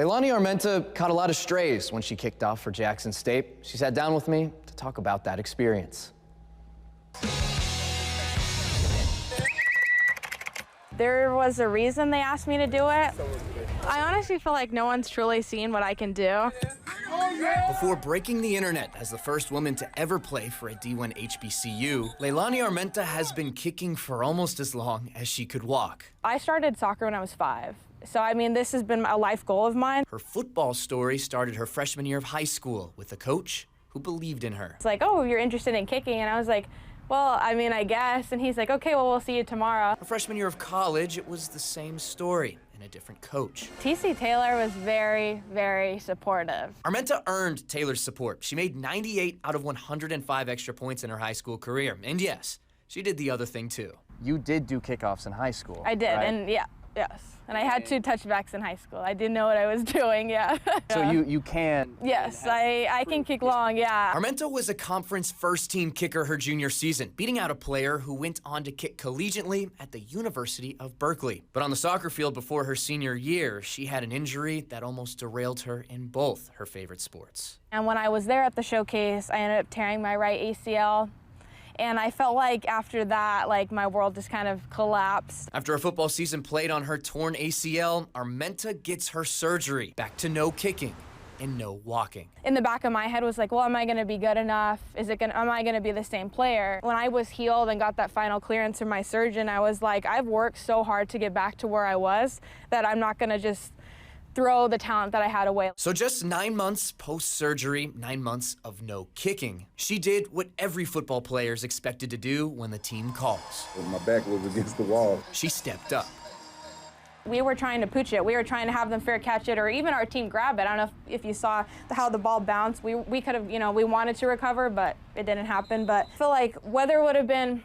Leilani Armenta caught a lot of strays when she kicked off for Jackson State. She sat down with me to talk about that experience. There was a reason they asked me to do it. I honestly feel like no one's truly seen what I can do. Before breaking the internet as the first woman to ever play for a D1 HBCU, Leilani Armenta has been kicking for almost as long as she could walk. I started soccer when I was 5. So, I mean, this has been a life goal of mine. Her football story started her freshman year of high school with a coach who believed in her. It's like, oh, you're interested in kicking? And I was like, well, I mean, I guess. And he's like, okay, well, we'll see you tomorrow. Her freshman year of college, it was the same story and a different coach. TC Taylor was very, very supportive. Armenta earned Taylor's support. She made 98 out of 105 extra points in her high school career. And yes, she did the other thing too. You did do kickoffs in high school. I did, right? And yeah. Yes, and I had 2 touchbacks in high school. I didn't know what I was doing, yeah. So you can? Yes, I can kick long, yeah. Armenta was a conference first-team kicker her junior season, beating out a player who went on to kick collegiately at the University of Berkeley. But on the soccer field before her senior year, she had an injury that almost derailed her in both her favorite sports. And when I was there at the showcase, I ended up tearing my right ACL. And I felt like after that, like my world just kind of collapsed. After a football season played on her torn ACL, Armenta gets her surgery. Back to no kicking and no walking. In the back of my head was like, well, am I gonna be good enough? Am I gonna be the same player? When I was healed and got that final clearance from my surgeon, I was like, I've worked so hard to get back to where I was that I'm not gonna just throw the talent that I had away. So just 9 months post-surgery, 9 months of no kicking, she did what every football player is expected to do when the team calls. My back was against the wall. She stepped up. We were trying to pooch it. We were trying to have them fair catch it, or even our team grab it. I don't know if you saw how the ball bounced. We could have, we wanted to recover, but it didn't happen. But I feel like whether it would have been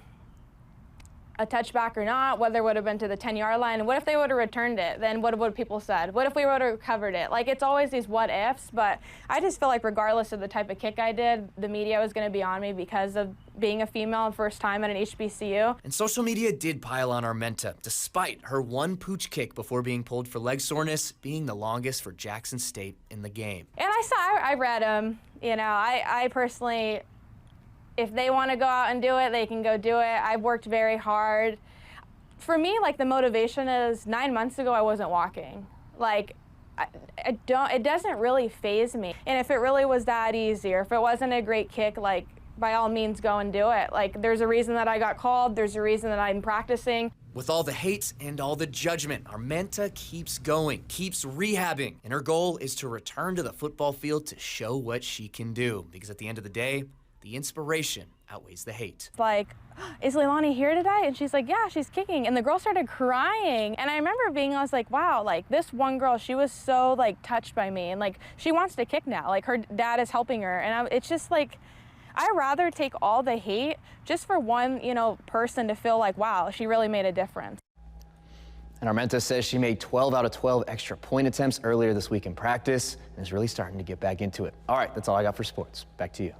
a touchback or not, whether it would have been to the 10-yard line, and what if they would have returned it? Then what would people said? What if we would have recovered it? Like, it's always these what ifs, but I just feel like regardless of the type of kick I did, the media was going to be on me because of being a female and first time at an HBCU. And social media did pile on Armenta, despite her one pooch kick before being pulled for leg soreness being the longest for Jackson State in the game. And I read them. I personally, if they want to go out and do it, they can go do it. I've worked very hard. For me, like, the motivation is 9 months ago, I wasn't walking. Like, it doesn't really faze me. And if it really was that easy, or if it wasn't a great kick, like, by all means, go and do it. Like, there's a reason that I got called. There's a reason that I'm practicing. With all the hate and all the judgment, Armenta keeps going, keeps rehabbing. And her goal is to return to the football field to show what she can do. Because at the end of the day, the inspiration outweighs the hate. Like, is Leilani here today? And she's like, yeah, she's kicking. And the girl started crying. And I remember I was like, wow, like, this one girl, she was so, like, touched by me. And, like, she wants to kick now. Like, her dad is helping her. And it's just like, I'd rather take all the hate just for one, person to feel like, wow, she really made a difference. And Armenta says she made 12 out of 12 extra point attempts earlier this week in practice and is really starting to get back into it. All right, that's all I got for sports. Back to you.